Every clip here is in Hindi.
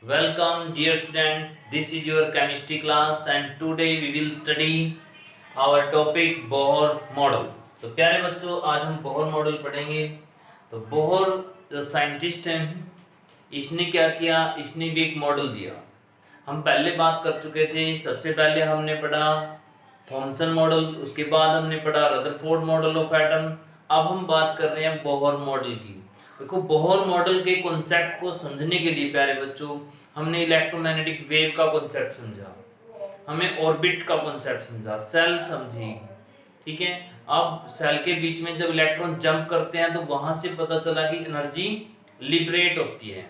Welcome dear student, this is your chemistry class and today we will study our topic Bohr model. तो प्यारे बच्चों, आज हम बोहर मॉडल पढ़ेंगे। तो बोहर जो साइंटिस्ट हैं, इसने क्या किया, इसने भी एक मॉडल दिया। हम पहले बात कर चुके थे। सबसे पहले हमने पढ़ा थॉमसन मॉडल, उसके बाद हमने पढ़ा रदरफोर्ड मॉडल ऑफ एटम। अब हम बात कर रहे हैं बोहर मॉडल की। देखो, बोहर मॉडल के कॉन्सेप्ट को समझने के लिए प्यारे बच्चों, हमने इलेक्ट्रोमैग्नेटिक वेव का कॉन्सेप्ट समझा, हमें ऑर्बिट का कॉन्सेप्ट समझा, सेल समझी। ठीक है, अब सेल के बीच में जब इलेक्ट्रॉन जंप करते हैं तो वहां से पता चला कि एनर्जी लिबरेट होती है।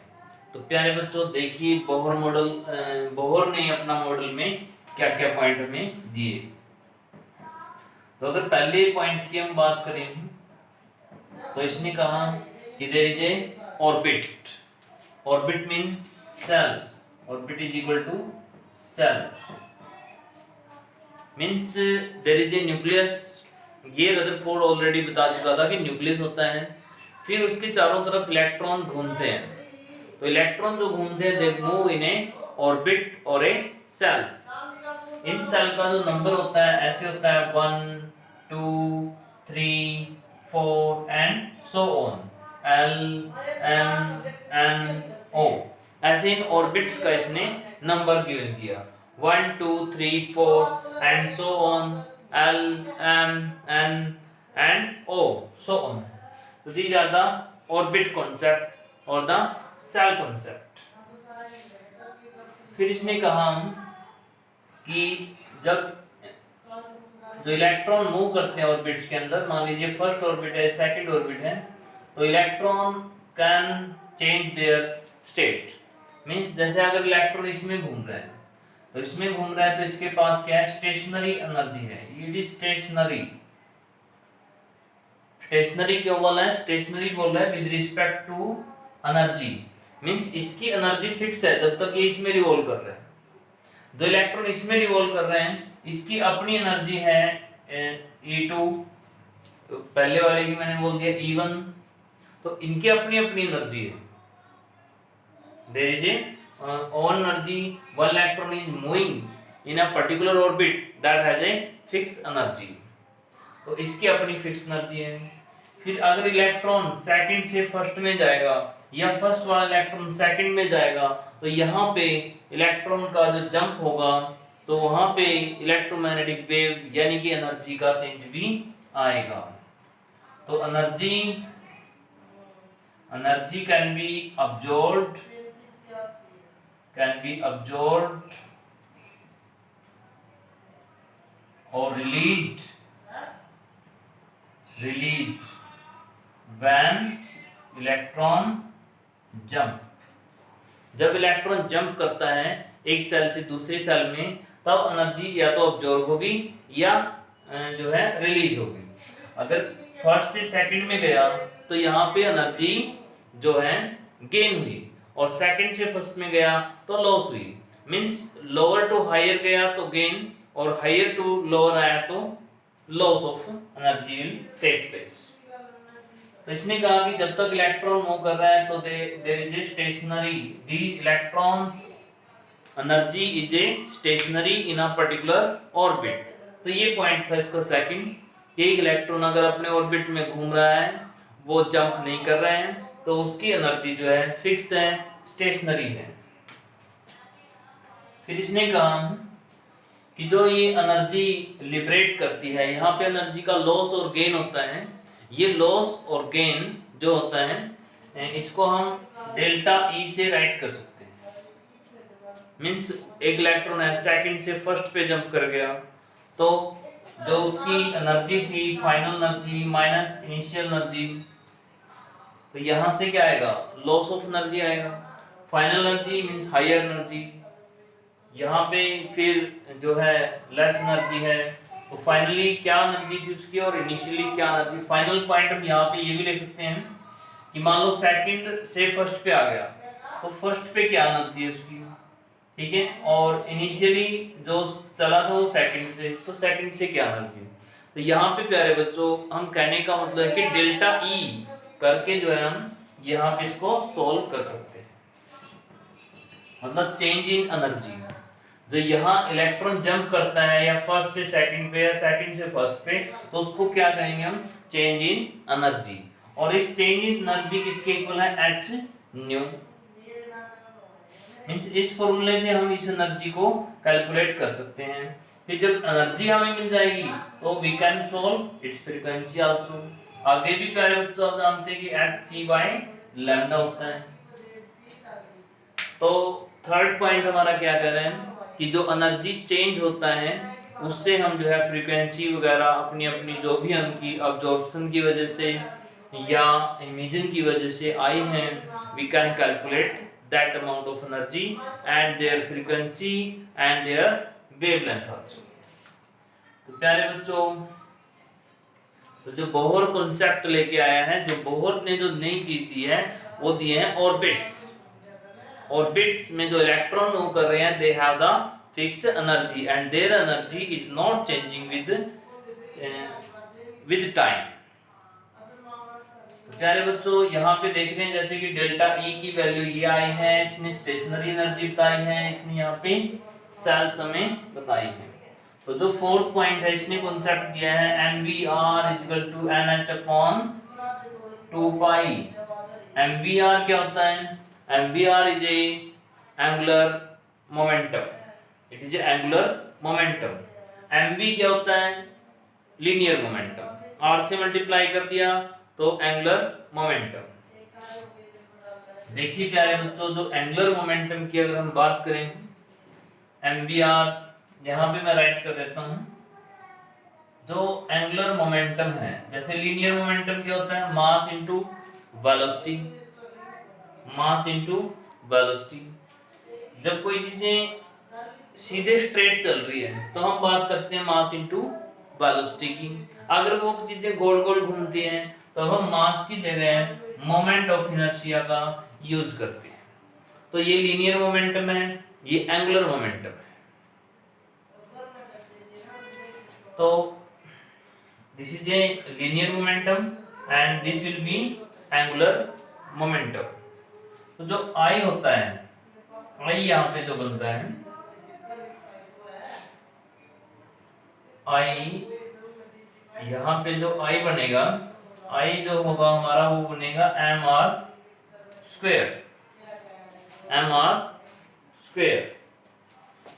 तो प्यारे बच्चों देखिए, बोहर मॉडल, बोहर ने अपना मॉडल में क्या क्या पॉइंट हमें दिए। तो अगर पहले पॉइंट की हम बात करें तो इसने कहा कि there is a orbit. Orbit mean shell, orbit is equal to shells, means there is a nucleus. ये रदरफोर्ड ऑलरेडी बता चुका था कि न्यूक्लियस होता है, फिर उसके चारों तरफ इलेक्ट्रॉन घूमते हैं। तो इलेक्ट्रॉन जो घूमते हैं they move in A orbit और ए सेल्स। इन सेल का जो नंबर होता है ऐसे होता है 1 2 3 4 and so on, L M N O। ऐसे इन ऑर्बिट्स का इसने नंबर गिवन किया 1 2 3 4 and so on, L M N and O, so on. So these are the orbit concept or the cell concept. फिर इसने कहा कि जब जो इलेक्ट्रॉन मूव करते हैं ऑर्बिट्स के अंदर, मान लीजिए फर्स्ट ऑर्बिट है, सेकंड ऑर्बिट है, तो electron can change their state. Means जैसे अगर इलेक्ट्रॉन इसमें घूम रहा है तो इसमें घूम रहा है तो इसके पास क्या है, स्टेशनरी एनर्जी है। It is stationary. स्टेशनरी क्यों बोला है, स्टेशनरी बोल रहा है with respect to energy. Means इसकी एनर्जी फिक्स है जब तक ये इसमें रिवॉल्व कर रहा है। जो इलेक्ट्रॉन इसमें रिवॉल्व कर रहे हैं इसकी अपनी एनर्जी है E2, तो पहले वाले की मैंने बोल दिया E1, तो इनकी अपनी अपनी एनर्जी है। There is a own energy, one electron is moving in a particular orbit that has a fixed energy। तो इसकी अपनी फिक्स एनर्जी है। फिर अगर इलेक्ट्रॉन सेकंड से फर्स्ट में जाएगा या फर्स्ट वाला इलेक्ट्रॉन सेकंड में जाएगा तो यहाँ पे इलेक्ट्रॉन का जो जंप होगा तो वहां पे इलेक्ट्रोमैग्नेटिक वेव यानी कि एनर्जी का चेंज भी आएगा। तो energy can be absorbed, or released when electron jump। जब इलेक्ट्रॉन जंप करता है एक सेल से दूसरे सेल में तब एनर्जी या तो अब्जॉर्ब होगी या जो है रिलीज होगी। अगर फर्स्ट से सेकंड में गया तो यहाँ पे एनर्जी जो है गेन हुई और सेकंड से फर्स्ट में गया तो लॉस हुई। मींस लोअर टू हायर गया तो गेन और हायर टू लोअर आया तो loss of energy will take place. तो इसने कहा कि जब तक इलेक्ट्रॉन मूव कर रहा है तो there is a stationary, these electrons energy is a stationary in a particular orbit. तो ये पॉइंट था इसका सेकंड। एक इलेक्ट्रॉन अगर अपने ऑर्बिट में घूम रहा है, वो जंप नहीं कर रहे हैं, तो उसकी एनर्जी जो है फिक्स है, स्टेशनरी है। फिर इसने कहा कि जो ये एनर्जी लिबरेट करती है, यहाँ पे एनर्जी का लॉस और गेन होता है। ये लॉस और गेन जो होता है इसको हम डेल्टा E से राइट कर सकते हैं। मींस एक इलेक्ट्रॉन है सेकंड से फर्स्ट पे जंप कर गया तो जो उसकी एनर्जी थी final energy minus initial energy, तो यहाँ से क्या आएगा, लॉस ऑफ एनर्जी आएगा। Final energy means higher energy, यहाँ पे फिर जो है लेस एनर्जी है। तो फाइनली क्या एनर्जी थी उसकी और इनिशियली क्या एनर्जी। फाइनल पॉइंट हम यहाँ पे ये भी ले सकते हैं कि मान लो सेकंड से फर्स्ट पे आ गया तो फर्स्ट पे क्या एनर्जी है उसकी, ठीक है, और इनिशियली जो चला था वो सेकंड से, तो सेकंड से क्या एनर्जी। तो यहाँ पे प्यारे बच्चों हम कहने का मतलब है कि डेल्टा E करके जो है हम यहाँ पे इसको सोल्व कर सकते हैं। मतलब चेंज इन एनर्जी। जो यहाँ इलेक्ट्रॉन जंप करता है या फर्स्ट से सेकंड पे या सेकंड से फर्स्ट पे, तो उसको क्या कहेंगे हम, चेंज इन एनर्जी। और इस चेंज इन एनर्जी किसके इक्वल है, एच न्यू। मींस इस फॉर्मूले से हम इस एनर्जी को कैलकुलेट कर सकते हैं। फिर जब एनर्जी हमें मिल जाएगी तो we can solve its frequency also. आगे भी प्यारे बच्चों आप जानते हैं कि एच सी बाय लैम्डा होता है। तो थर्ड पॉइंट हमारा क्या कह रहे हैं कि जो एनर्जी चेंज होता है उससे हम जो है फ्रीक्वेंसी वगैरह अपनी अपनी जो भी उनकी अब्जॉर्प्शन की वजह से या इमेजिन की वजह से आई हैं, we can calculate that amount of energy and their frequency and their wavelength also. तो प्यारे बच्चों, तो जो बोहर कॉन्सेप्ट लेके आया है, जो बोहर ने जो नई चीज दी है वो दिए हैं ऑर्बिट्स। ऑर्बिट्स में जो इलेक्ट्रॉन मूव कर रहे हैं, they have the fixed energy and their energy is not changing with time. प्यारे बच्चों, यहाँ पे देख रहे हैं जैसे कि डेल्टा ई की वैल्यू ये आई है, इसने स्टेशनरी एनर्जी बताई है, इसने यहाँ पे सेल्स हमें बताई है। तो जो फोर्थ पॉइंट है इसने कॉन्सेप्ट दिया है mvr = nh अपॉन 2 पाई। mvr क्या होता है, mvr is a angular momentum, it is a angular momentum। mv क्या होता है, लीनियर मोमेंटम, r से मल्टीप्लाई कर दिया तो एंगुलर मोमेंटम। देखिए प्यारे बच्चों, जो एंगुलर मोमेंटम की अगर हम बात करें, mvr यहाँ पे मैं राइट कर देता हूँ। जो एंगुलर मोमेंटम है, जैसे लीनियर मोमेंटम क्या होता है, mass into velocity, mass into velocity. जब कोई चीजें सीधे स्ट्रेट चल रही है तो हम बात करते हैं मास इनटू वेलोसिटी की। अगर वो चीजें गोल गोल घूमती हैं तो हम मास की जगह मोमेंट ऑफ इनर्शिया का यूज करते हैं। तो ये लीनियर मोमेंटम है, ये एंगुलर मोमेंटम है। तो this is a linear momentum and this will be angular momentum. तो जो आई होता है, आई यहाँ पे जो बनता है, आई यहाँ पे जो आई बनेगा, आई जो होगा हमारा वो बनेगा M R square, M R square.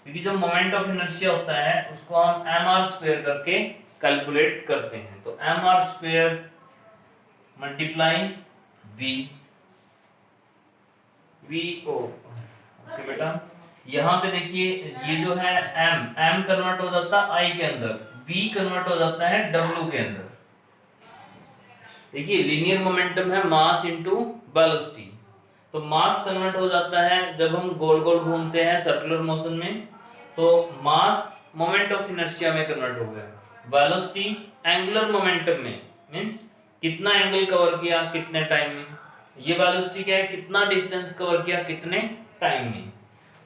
क्योंकि जो मोमेंट ऑफ इनर्शिया होता है उसको हम एम आर स्क्वेयर करके कैलकुलेट करते हैं। तो M R square multiply V, V O. Okay बेटा, यहाँ पे देखिए ये जो है एम, एम कन्वर्ट हो जाता है आई के अंदर, वी कन्वर्ट हो जाता है डब्ल्यू के अंदर। देखिए लीनियर मोमेंटम है मास इनटू वेलोसिटी, तो मास कन्वर्ट हो जाता है जब हम गोल गोल घूमते हैं सर्कुलर मोशन में, तो मास मोमेंट ऑफ इनर्शिया में कन्वर्ट हो गया। वेलोसिटी एंगुलर मोमेंटम में, मींस कितना एंगल कवर किया कितने टाइम में। ये वेलोसिटी क्या है, कितना डिस्टेंस कवर किया कितने टाइम में।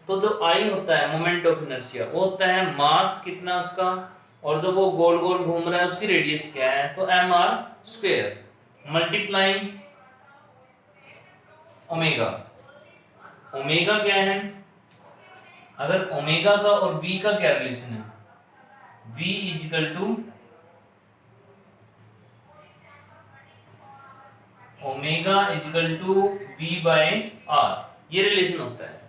तो जो आई होता है मोमेंट ऑफ इनर्शिया, वो होता है मास कितना उसका, और जो वो गोल गोल घूम रहा है उसकी रेडियस क्या है, तो M R square multiply omega. Omega क्या है, अगर ओमेगा का और वी का क्या रिलेशन है, v equal to omega equal to V by R, ये रिलेशन होता है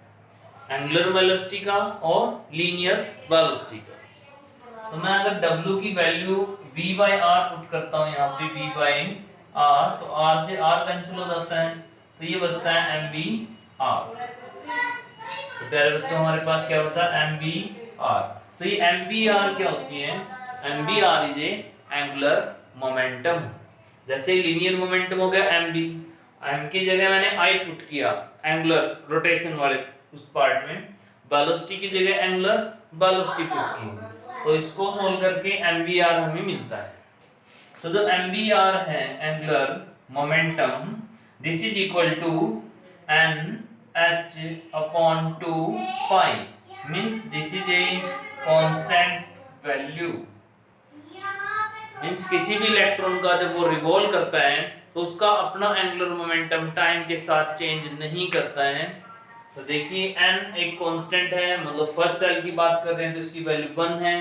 एंगुलर वेलोसिटी का और लीनियर वेलोसिटी का। तो मैं अगर w की value v by R put करता हूँ यहाँ पे v बाय आर, तो r से r कैंसिल हो जाता है, तो ये बचता है एम बी आर। तो प्यारे बच्चों हमारे पास क्या बचा, एम बी आर। तो ये एम बी आर क्या होती है, M B R is a angular momentum. जैसे लीनियर मोमेंटम हो गया एम बी, एम की जगह मैंने आई पुट किया एंगुलर रोटेशन वाले उस पार्ट में, वेलोसिटी की जगह एंगुलर वेलोसिटी पुट की, तो इसको सोल्व करके एम बी आर हमें मिलता है। तो जो एम बी आर है angular momentum, this is equal to N h upon 2 pi, means this is a constant value। Means किसी भी इलेक्ट्रॉन का जब वो रिवॉल्व करता है तो उसका अपना एंगुलर मोमेंटम टाइम के साथ चेंज नहीं करता है। तो देखिए n एक कांस्टेंट है, मतलब फर्स्ट सेल की बात कर रहे हैं तो इसकी वैल्यू 1 है।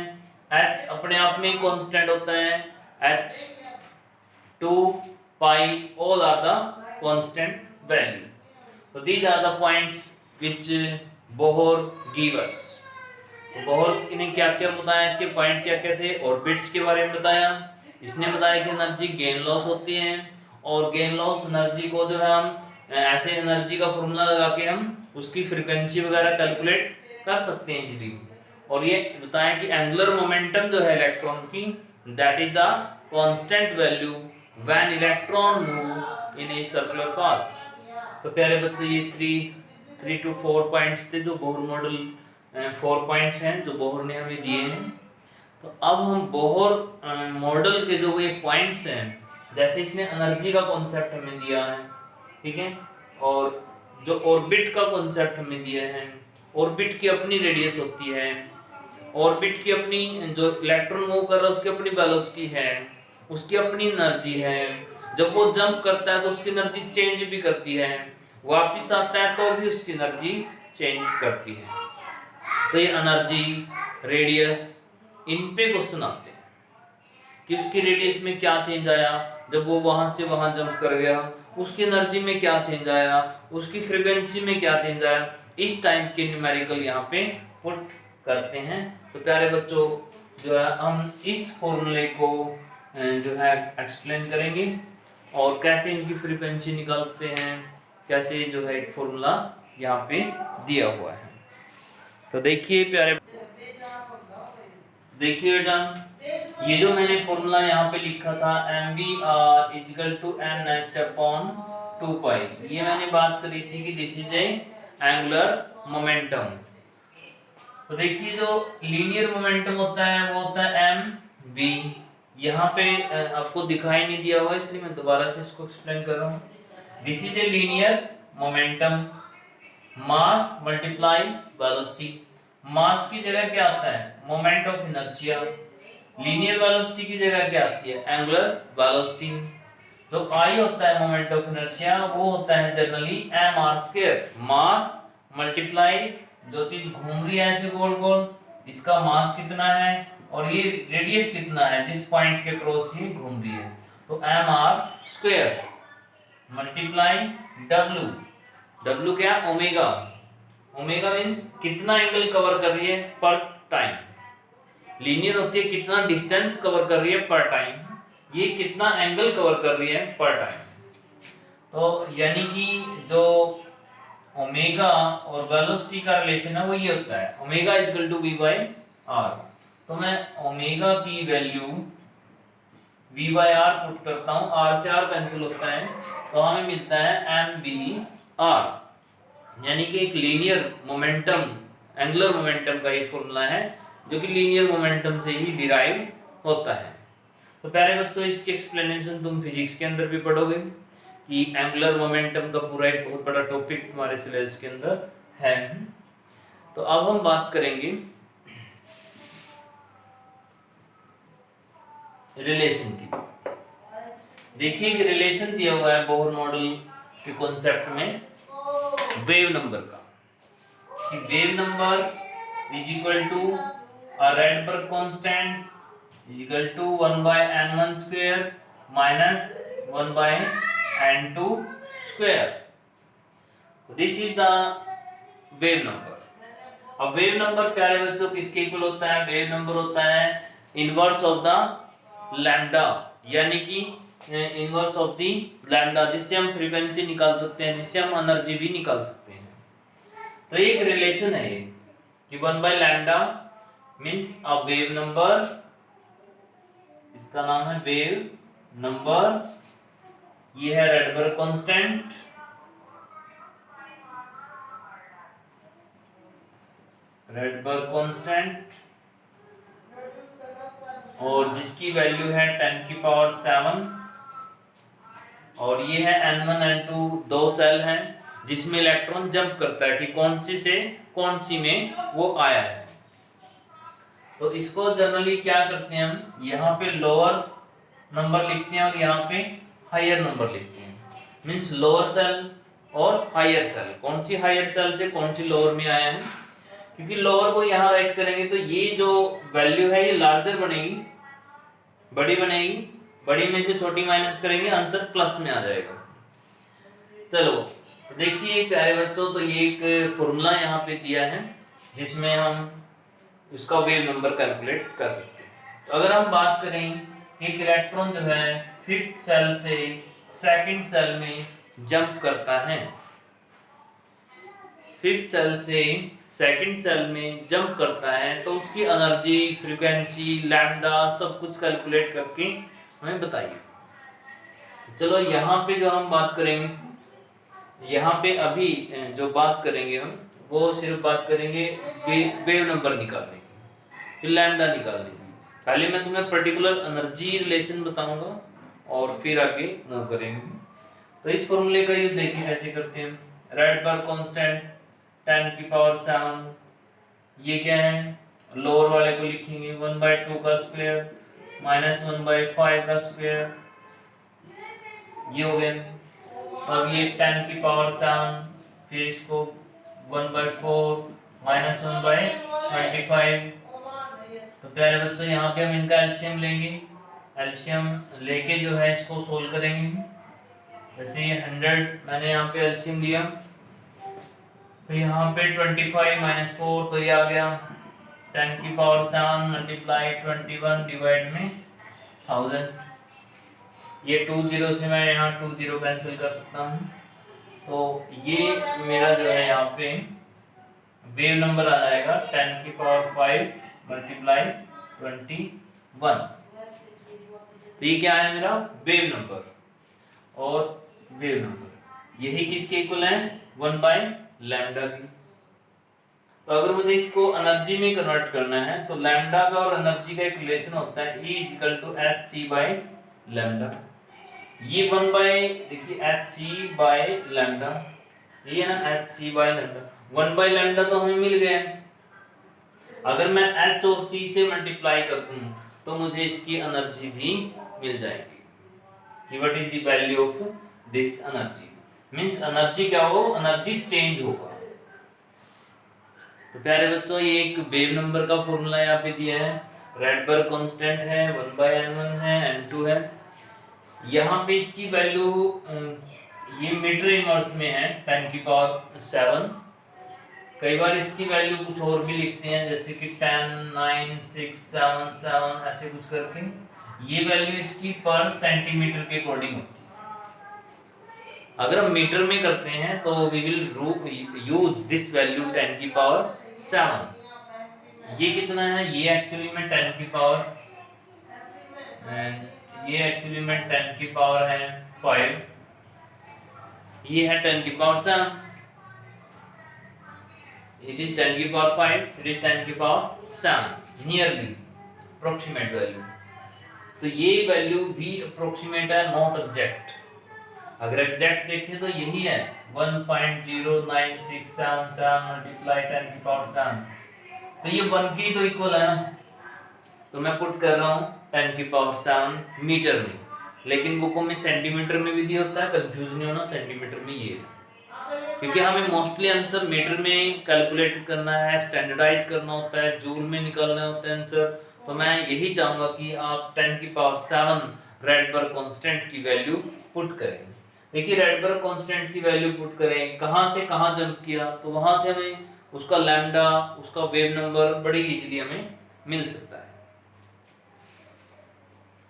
h अपने आप में ही कांस्टेंट होता है, h 2 pi all are the constant value. So these are the points which Bohr give us. तो बोहर ने क्या क्या बताया, इसके पॉइंट क्या क्या थे, ऑर्बिट्स के बारे में बताया। इसने बताया कि एनर्जी गेन लॉस होती है और गेन लॉस एनर्जी को जो है हम ऐसे एनर्जी का फॉर्मूला लगा के हम उसकी फ्रीक्वेंसी वगैरह कैलकुलेट कर सकते हैं इजीली। और ये बताया कि एंगुलर मोमेंटम जो है इलेक्ट्रॉन की, that is the constant value when electron move in a circular path. तो प्यारे बच्चों ये 3 to 4 पॉइंट्स थे जो बोहर मॉडल 4 पॉइंट्स हैं जो बोहर ने हमें दिए हैं। तो अब हम बोहर मॉडल के जो ये पॉइंट्स हैं, जैसे इसने एनर्जी का कॉन्सेप्ट हमें दिया है, ठीक है, और जो ऑर्बिट का कॉन्सेप्ट हमें दिया है, ऑर्बिट की अपनी रेडियस होती है, ऑर्बिट की अपनी, जो इलेक्ट्रॉन मूव कर रहा है उसकी अपनी वेलोसिटी है, उसकी अपनी एनर्जी है, जब वो जंप करता है तो उसकी एनर्जी चेंज भी करती है, वापस आता है तो भी उसकी एनर्जी चेंज करती है। तो ये एनर्जी, रेडियस, इन पे क्वेश्चन आते हैं कि उसकी रेडियस में क्या चेंज आया जब वो वहां से वहां जंप कर गया, उसकी एनर्जी में क्या चेंज आया, उसकी फ्रीक्वेंसी में क्या चेंज आया, इस टाइप के न्यूमेरिकल यहाँ पे पुट करते हैं। तो प्यारे बच्चों जो है हम इस फॉर्मूले को जो है एक्सप्लेन करेंगे और कैसे इनकी फ्रीक्वेंसी निकालते हैं, कैसे जो है एक फॉर्मूला यहाँ पे दिया हुआ है। तो देखिए प्यारे, देखिए बेटा, ये जो मैंने फॉर्मूला यहाँ पे लिखा था mvr equal to nh upon 2 pi, ये मैंने बात करी थी कि this is a angular momentum. तो देखिए जो लीनियर मोमेंटम होता है वो होता है mv। यहाँ पे आपको दिखाई नहीं दिया होगा इसलिए मैं दोबारा से इसको एक्सप्लेन कर रहा हूँ। This is a linear momentum, mass multiply velocity. Mass की जगह क्या आता है, moment of inertia. Linear velocity की जगह क्या आती है, एंगुलर वेलोसिटी। तो आई होता है मोमेंट ऑफ इनर्शिया, वो होता है generally M R square, mass multiply जो चीज घूम रही है ऐसे गोल गोल, इसका मास कितना है और ये रेडियस कितना है जिस पॉइंट के क्रॉस ये घूम रही है, तो M R square multiply W. W क्या, ओमेगा। ओमेगा मींस कितना एंगल कवर कर रही है पर टाइम। लीनियर होती है कितना डिस्टेंस कवर कर रही है पर टाइम, ये कितना एंगल कवर कर रही है पर टाइम। तो यानी कि जो ओमेगा और वेलोसिटी का रिलेशन है वो ये होता है omega equal to v by r। तो मैं ओमेगा की value v by r put करता हूँ, r से r कैंसिल होता है तो हमें मिलता है mvr, यानी कि एक लीनियर मोमेंटम, एंगुलर मोमेंटम का ये फॉर्मूला है जो कि लीनियर मोमेंटम से ही डिराइव होता है। तो प्यारे बच्चों इसकी एक्सप्लेनेशन तुम फिजिक्स के अंदर भी पढ़ोगे कि एंगुलर मोमेंटम का पूरा एक बहुत बड़ा टॉपिक तुम्हारे सिलेबस के अंदर है। तो अब हम बात करेंगे रिलेशन की। देखिए एक रिलेशन दिया हुआ है बोहर मॉडल के कॉन्सेप्ट में वेव नंबर का, कि wave number is equal to a Rydberg constant is equal to 1 by n1 square minus 1 by n2 square. This is the wave number. अब वेव नंबर प्यारे बच्चों किसके इक्वल होता है, वेव नंबर होता है इनवर्स ऑफ द लैम्डा, यानी कि इनवर्स ऑफ द लैम्डा, जिससे हम फ्रीक्वेंसी निकाल सकते हैं, जिससे हम एनर्जी भी निकाल सकते हैं। तो एक रिलेशन है ये कि 1 by lambda means a wave number, इसका नाम है वेव नंबर, ये है रैडबर्ग कांस्टेंट, रैडबर्ग कांस्टेंट, और जिसकी वैल्यू है 10 की पावर 7, और ये है n1 n2 दो सेल हैं जिसमें इलेक्ट्रॉन जंप करता है कि कौन सी से कौन सी में वो आया है। तो इसको जनरली क्या करते हैं हम, यहाँ पे लोअर नंबर लिखते हैं और यहाँ पे हायर नंबर लिखते हैं, मींस लोअर सेल और हायर सेल। कौन सी हायर सेल से कौन सी लोअर में आया है, क्योंकि लोअर को यहाँ राइट करेंगे तो ये जो वैल्यू है ये लार्जर बनेगी, बड़ी बनेगी, बड़ी में से छोटी माइनस करेंगे आंसर प्लस में आ जाएगा। चलो तो देखिए प्यारे बच्चों, तो ये एक फॉर्मूला यहाँ पे दिया है जिसमें हम इसका वेव नंबर कैलकुलेट कर सकते हैं। तो अगर हम बात करें कि एक इलेक्ट्रॉन जो है फिफ्थ सेल से सेकंड सेल में जंप करता है, फिफ्थ सेल से सेकंड सेल में जंप करता है, तो उसकी एनर्जी, फ्रीक्वेंसी, लैम्डा सब कुछ कैलकुलेट करके हमें बताइए। चलो यहाँ पे जो हम बात करेंगे, यहाँ पे अभी जो बात करेंगे हम वो सिर्फ बात करेंगे वेव नंबर निकालने की, फिर लैम्डा निकालने की। पहले मैं तुम्हें पर्टिकुलर एनर्जी रिलेशन बताऊंगा और फिर आगे मूव करेंगे। तो इस फॉर्मूले का यूज देखिए कैसे करते हैं। राइडबर्ग कांस्टेंट 10 की पावर 7, ये क्या है, लोअर वाले को लिखेंगे 1/2 का स्क्वायर माइनस 1/5 का स्क्वायर, ये हो गया। अब ये 10 की पावर 7, फिर इसको 1/4 माइनस 1/25। तो प्यारे बच्चों यहाँ पे हम इनका एलसीएम लेंगे, एलसीएम लेके जो है इसको सोल्व करेंगे। जैसे ये 100 मैंने यहाँ पे एलसीएम लिया, तो यहाँ पे 25 माइनस 4, तो ये आ गया 10 की पावर 7 मल्टीप्लाई 21 डिवाइड में 1000। ये 2 जीरो से मैं यहाँ 2 जीरो कैंसिल कर सकता हूँ, तो ये मेरा जो है यहाँ पे वेव नंबर आ जाएगा 10 की पावर 5 मल्टीप्लाई 21। तो ये क्या है मेरा वेव नंबर, और वेव नंबर यही किसके इक्वल है 1/लैम्डा की। तो अगर मुझे इसको एनर्जी में कन्वर्ट करना है तो लैम्डा का और एनर्जी का एक रिलेशन होता है E = hc/लैम्डा। ये 1 देखिए hc/लैम्डा, ये है ना hc/लैम्डा। 1/लैम्डा तो हमें मिल गया। अगर मैं h और c से मल्टीप्लाई कर दूं तो मुझे इसकी एनर्जी भी मिल जाएगी। What is the value of this energy, means energy क्या हो, एनर्जी चेंज होगा। तो प्यारे बच्चों ये एक वेव नंबर का फॉर्मूला यहाँ पे दिया है। राइडबर्ग कांस्टेंट है, 1/n1 है, n2 है। यहाँ पे इसकी वैल्यू ये मीटर इनवर्स में है 10 की पावर 7। कई बार इसकी वैल्यू कुछ और भी लिखते हैं, जैसे कि 10, 9, 6, 7, 7 ऐसे कुछ करके। ये वैल्यू इसकी पर सेंटीमीटर के अकॉर्डिंग होती है। अगर हम मीटर में करते हैं तो we will use this value 10 की पावर 7। ये कितना है, ये एक्चुअली में 10 की पावर, ये एक्चुअली में 10 की पावर है 5, ये है 10 की पावर 7, it is 10 की पावर 5, it is 10 की पावर 7, नियरली अप्रोक्सीमेट वैल्यू। तो ये वैल्यू भी अप्रोक्सीमेट है, नॉट एग्जैक्ट। अगर एग्जैक्ट देखें तो यही है 1.0967 मल्टीप्लाई 10 की पावर 7, तो ये 1 की तो इक्वल है ना। तो मैं पुट कर रहा हूँ 10 की पावर 7 मीटर में, लेकिन बुकों में सेंटीमीटर में भी दिया होता है, कंफ्यूज नहीं होना, सेंटीमीटर में ये है। क्योंकि हमें मोस्टली आंसर मीटर में कैलकुलेट करना है, स्टैंडर्डाइज करना होता है, जूल में निकालना होता है आंसर। तो मैं यही चाहूँगा कि आप 10 की पावर 7 राइडबर्ग कांस्टेंट की वैल्यू पुट करें। देखिए राइडबर्ग कांस्टेंट की वैल्यू पुट करें, कहाँ से कहाँ जंप किया, तो वहां से हमें उसका लैम्डा, उसका वेव नंबर बड़ी इजीली हमें मिल सकता है।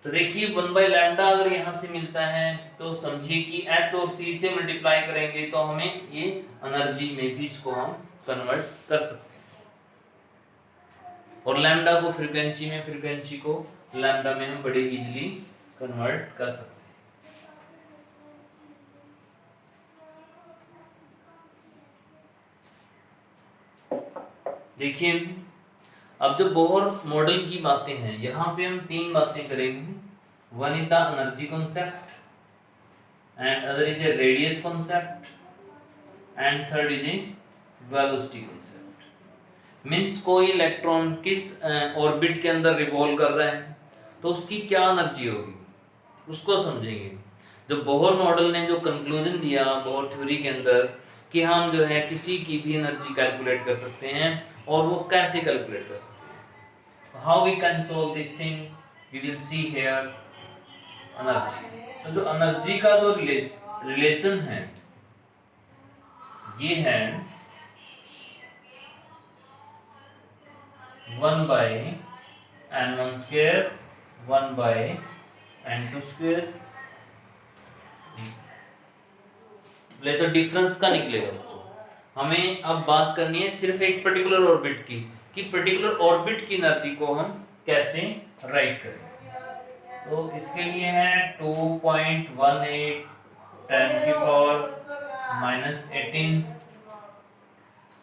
तो देखिए 1/लैम्डा अगर यहाँ से मिलता है तो समझिए कि h और c से मल्टीप्लाई करेंगे तो हमें ये एनर्जी में भी इसको हम कन्वर्ट कर सकते हैं, और लैम्डा को फ्रीक्वेंसी में, फ्रीक्वेंसी को लैम्डा में हम बड़ी इजीली कन्वर्ट कर सकते हैं। देखिए अब जो बोहर मॉडल की बातें हैं, यहाँ पे हम 3 बातें करेंगे। One is the energy concept, and other is a radius concept, and third is a velocity concept. Means कोई इलेक्ट्रॉन किस ऑर्बिट के अंदर रिवॉल्व कर रहा है तो उसकी क्या एनर्जी होगी उसको समझेंगे। जो बोहर मॉडल ने जो कंक्लूजन दिया बोहर थ्योरी के अंदर कि हम जो है किसी की भी एनर्जी कैलकुलेट कर सकते हैं, और वो कैसे कैलकुलेट कर सकते हैं, how we can solve this thing, we will see here energy. तो जो एनर्जी का जो रिलेशन है ये है 1/n1² 1/n2²। पहले तो डिफरेंस का निकलेगा बच्चों। हमें अब बात करनी है सिर्फ एक पर्टिकुलर ऑर्बिट की, कि पर्टिकुलर ऑर्बिट की एनर्जी को हम कैसे राइट करें। तो इसके लिए है 2.18 10⁻⁻18,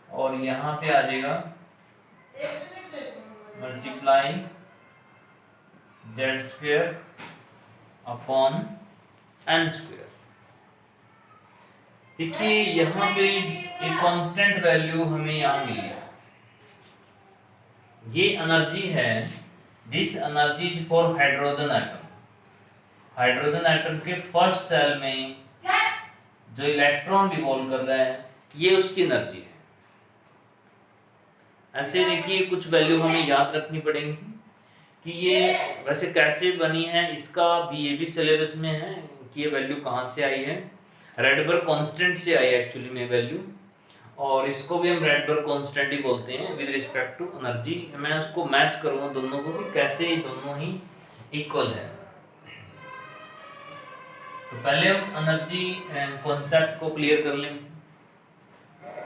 और यहाँ पे आ जाएगा मल्टीप्लाई z² अपॉन n²। देखिए यहाँ पे एक कांस्टेंट वैल्यू हमें यहाँ मिली है, ये एनर्जी है, this energy is for hydrogen atom. Hydrogen atom के फर्स्ट सेल में जो इलेक्ट्रॉन रिवॉल्व कर रहा है ये उसकी एनर्जी है। ऐसे देखिए कुछ वैल्यू हमें याद रखनी पड़ेंगी कि ये वैसे कैसे बनी है, इसका भी ये भी सिलेबस में है कि ये वैल्यू कहाँ से आई है। रेडबर्ग कांस्टेंट से आई है एक्चुअली में वैल्यू, और इसको भी हम रेडबर्ग कांस्टेंट ही बोलते हैं विद रिस्पेक्ट टू एनर्जी। मैं उसको मैच करूँगा दोनों को कि कैसे ये दोनों ही इक्वल है। तो पहले हम एनर्जी कॉन्सेप्ट को क्लियर कर लें,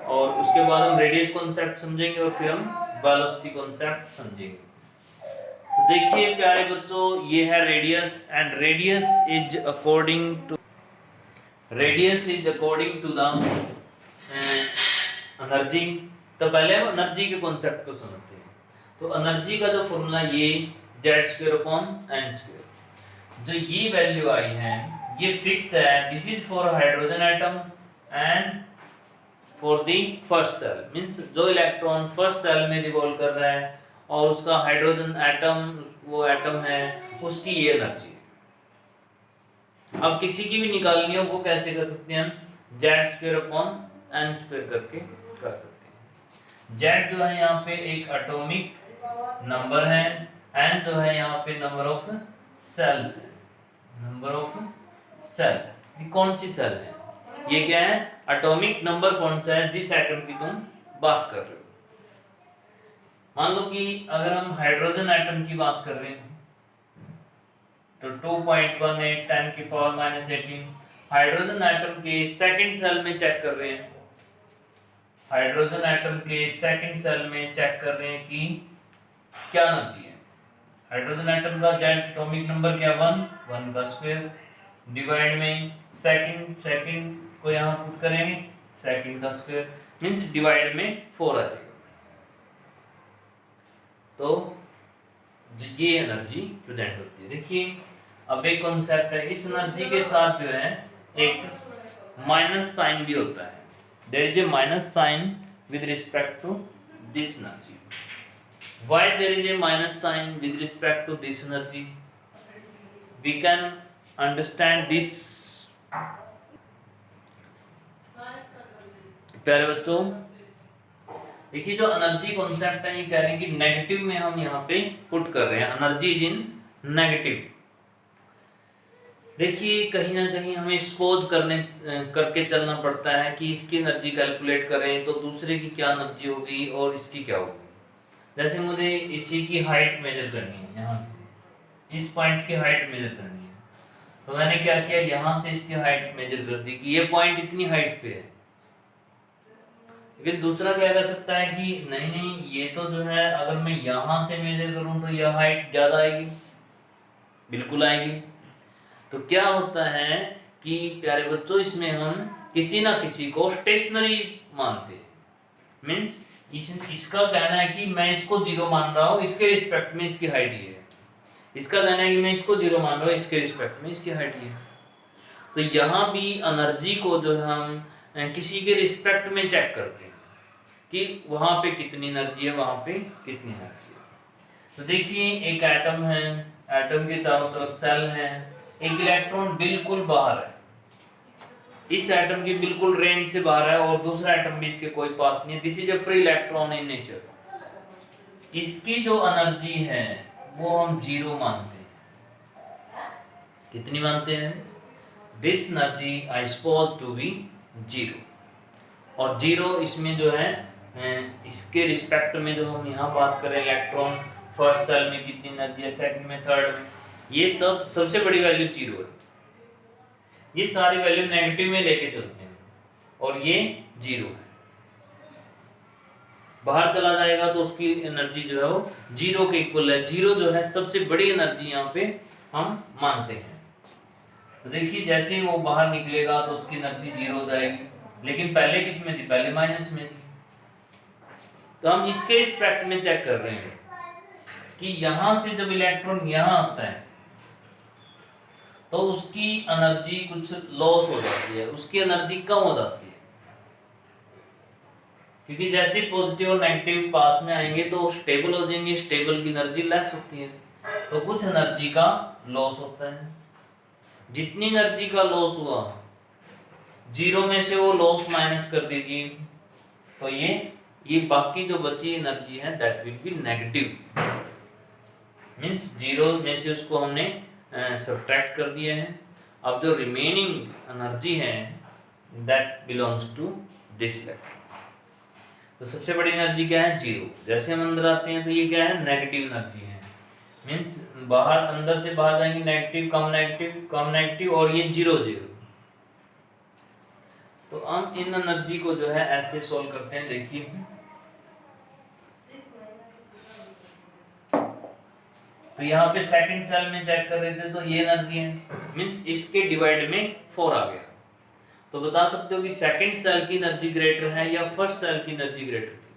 और उसके बाद हम रेडियस कॉन्सेप्ट समझेंगे, और फिर हम वेलोसिटी कॉन्सेप्ट समझेंगे। तो देखिए प्यारे बच्चों, ये है radius, and radius is according to the energy. तो पहले हम एनर्जी के कॉन्सेप्ट को समझते हैं। तो एनर्जी का जो फॉर्मूला ये z²/n², जो ये वैल्यू आई है ये फिक्स है। This is for hydrogen atom and for the first shell, means जो इलेक्ट्रॉन फर्स्ट सेल में रिवॉल्व कर रहा है और उसका हाइड्रोजन एटम वो एटम है, उसकी ये एनर्जी। अब किसी की भी निकालनी हो वो कैसे कर सकते हैं हम, z²/n² करके कर सकते हैं। z जो है यहाँ पे एक एटॉमिक नंबर है, n जो है यहाँ पे नंबर ऑफ सेल्स है, नंबर ऑफ सेल। ये कौन सी सेल है, ये क्या है, एटॉमिक नंबर कौन सा है जिस एटम की तुम बात कर रहे हो। मान लो कि अगर हम हाइड्रोजन एटम की बात कर रहे हैं तो 2.18 10⁻⁻18 हाइड्रोजन एटम के सेकंड सेल में चेक कर रहे हैं। हाइड्रोजन एटम के सेकंड सेल में चेक कर रहे हैं कि क्या एनर्जी है। हाइड्रोजन एटम का जेड एटॉमिक नंबर क्या, 1 का स्क्वायर डिवाइड में सेकंड को यहाँ पुट करेंगे, सेकंड का स्क्वायर मींस डिवाइड में 4 आ जाएगा। तो ये एनर्जी प्रेजेंट होती है। देखिए अब एक कॉन्सेप्ट है, इस एनर्जी के साथ जो है एक माइनस साइन भी होता है। There is a minus sign with respect to this energy. Why there is a minus sign with respect to this energy, we can understand this. प्यारे बच्चों देखिए जो एनर्जी कॉन्सेप्ट है ये कह रहे हैं कि नेगेटिव में हम यहाँ पे पुट कर रहे हैं, एनर्जी इज इन नेगेटिव। देखिए कहीं ना कहीं हमें एक्सपोज करके चलना पड़ता है कि इसकी एनर्जी कैलकुलेट करें तो दूसरे की क्या एनर्जी होगी और इसकी क्या होगी। जैसे मुझे इसी की हाइट मेजर करनी है, यहाँ से इस पॉइंट की हाइट मेजर करनी है, तो मैंने क्या किया, यहाँ से इसकी हाइट मेजर कर दी कि ये पॉइंट इतनी हाइट पे है। लेकिन दूसरा क्या कर सकता है कि नहीं ये तो जो है अगर मैं यहाँ से मेजर करूँ तो यह हाइट ज़्यादा आएगी, बिल्कुल आएगी। तो क्या होता है कि प्यारे बच्चों इसमें हम किसी ना किसी को स्टेशनरी मानते हैं, मीन्स इसका कहना है कि मैं इसको 0 मान रहा हूँ, इसके रिस्पेक्ट में इसकी हाइट ये है। इसका कहना है कि मैं इसको 0 मान रहा हूँ, इसके रिस्पेक्ट में इसकी हाइट ये है। तो यहाँ भी एनर्जी को जो है हम किसी के रिस्पेक्ट में चेक करते हैं कि वहाँ पे कितनी एनर्जी है, वहाँ पे कितनी एनर्जी है। तो देखिए एक एटम है, एटम के चारों तरफ सेल हैं, एक इलेक्ट्रॉन बिल्कुल बाहर है, इस एटम की बिल्कुल रेंज से बाहर है और दूसरा एटम भी इसके कोई पास नहीं है। This is A free electron in nature. इसकी जो एनर्जी है वो हम जीरो मानते हैं। कितनी मानते हैं? This energy I suppose to be zero. और जीरो इसमें जो है इसके रिस्पेक्ट में जो हम यहाँ बात करें इलेक्ट्रॉन फर्स्ट सेल में कितनी एनर्जी है, सेकंड में, थर्ड में, ये सब सबसे बड़ी वैल्यू जीरो है। ये सारी वैल्यू नेगेटिव में लेके चलते हैं और ये जीरो है। बाहर चला जाएगा तो उसकी एनर्जी जो है वो जीरो के इक्वल है। जीरो जो है सबसे बड़ी एनर्जी यहाँ पे हम मानते हैं। तो देखिए जैसे ही वो बाहर निकलेगा तो उसकी एनर्जी जीरो हो जाएगी, लेकिन पहले किस में थी? पहले माइनस में थी। तो हम इसके रिस्पेक्ट में चेक कर रहे हैं कि यहां से जब इलेक्ट्रॉन यहां आता है तो उसकी एनर्जी कुछ लॉस हो जाती है, उसकी एनर्जी कम हो जाती है, क्योंकि जैसे पॉजिटिव और नेगेटिव पास में आएंगे तो स्टेबल हो जाएंगे। स्टेबल की एनर्जी लेस होती है, तो कुछ एनर्जी का लॉस होता है। जितनी एनर्जी का लॉस हुआ, जीरो में से वो लॉस माइनस कर दीजिए, तो ये बाकी जो बची एनर्जी है that will be negative. Means zero में से उसको हमने सब्ट्रैक्ट कर दिया है। अब जो रिमेनिंग एनर्जी है that belongs to this electron. तो सबसे बड़ी एनर्जी क्या है? जीरो। जैसे हम अंदर आते हैं तो ये क्या है? नेगेटिव एनर्जी है। मींस बाहर, अंदर से बाहर जाएंगे नेगेटिव, कम नेगेटिव, कम नेगेटिव, और ये जीरो जीरो। तो हम इन एनर्जी को जो है ऐसे सोल्व करते हैं। देखिए तो यहाँ पे सेकंड सेल में चेक कर रहे थे तो ये एनर्जी है, मींस इसके डिवाइड में 4 आ गया। तो बता सकते हो कि सेकंड सेल की एनर्जी ग्रेटर है या फर्स्ट सेल की एनर्जी ग्रेटर थी?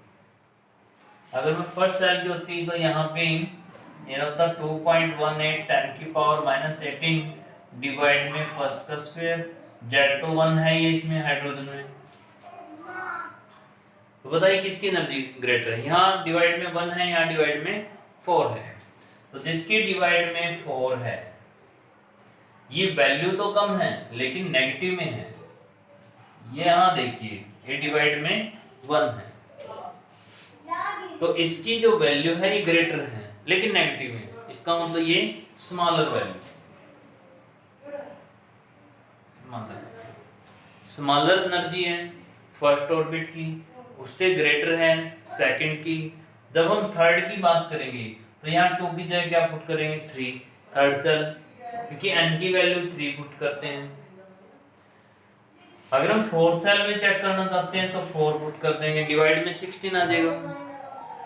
अगर मैं फर्स्ट सेल की होती तो यहाँ पे ये होता 2.18 10 की पावर -18 डिवाइड में फर्स्ट का स्क्वायर। जेड तो 1 है ये इसमें हाइड्रोजन में। तो बताइए किसकी एनर्जी ग्रेटर है? यहाँ डिवाइड में 1 है, यहाँ डिवाइड में 4 है। तो जिसकी डिवाइड में 4 है ये वैल्यू तो कम है लेकिन नेगेटिव में है। ये यहाँ देखिए ये डिवाइड में 1 है, तो इसकी जो वैल्यू है ये ग्रेटर है लेकिन नेगेटिव में। इसका मतलब ये स्मॉलर वैल्यू, स्मॉलर एनर्जी है फर्स्ट ऑर्बिट की, उससे ग्रेटर है सेकंड की। जब हम थर्ड की बात करेंगे तो यहाँ 2 की जगह क्या पुट करेंगे? 3 थर्ड सेल, क्योंकि n की वैल्यू 3 पुट करते हैं। अगर हम फोर्थ सेल में चेक करना चाहते हैं तो 4 पुट कर देंगे, डिवाइड में 16 आ जाएगा।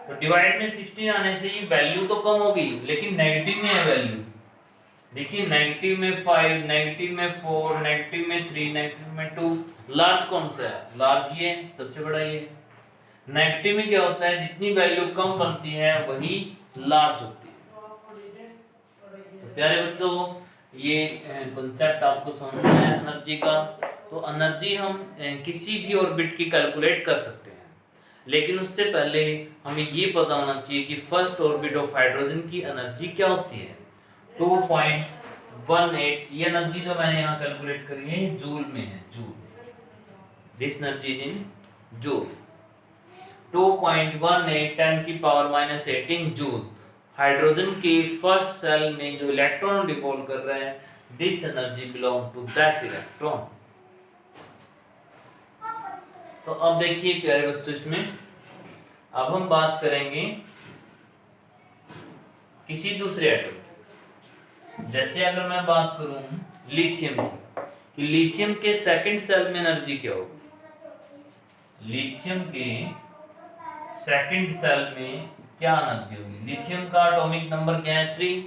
तो डिवाइड में 16 आने से ये वैल्यू तो कम होगी लेकिन नेगेटिव में है वैल्यू। देखिए नेगेटिव में 5, नेगेटिव में 4, नेगेटिव में 3, नेगेटिव में 2। लार्ज कौन सा है? लार्ज ये सबसे बड़ा ये। नेगेटिव में क्या होता है? जितनी वैल्यू कम बनती है वही लार्ज होती है। तो प्यारे बच्चों ये कॉन्सेप्ट आपको समझना है एनर्जी का। तो एनर्जी हम किसी भी ऑर्बिट की कैलकुलेट कर सकते हैं, लेकिन उससे पहले हमें ये पता होना चाहिए कि फर्स्ट ऑर्बिट ऑफ हाइड्रोजन की एनर्जी क्या होती है। 2.18 ये एनर्जी जो मैंने यहाँ कैलकुलेट करी है जूल में है, joule. This energy is in joule. 2.18 10 की पावर -18 जूल हाइड्रोजन के फर्स्ट सेल में जो इलेक्ट्रॉन डिपोल कर रहे हैं, this energy belong to that electron. तो अब देखिए प्यारे बच्चों, इसमें अब हम बात करेंगे किसी दूसरे एटम। जैसे अगर मैं बात करूं लिथियम की, कि लिथियम के सेकंड सेल में एनर्जी क्या होगी? लिथियम के सेकंड सेल में क्या एनर्जी होगी? लिथियम का एटॉमिक नंबर क्या है? 3।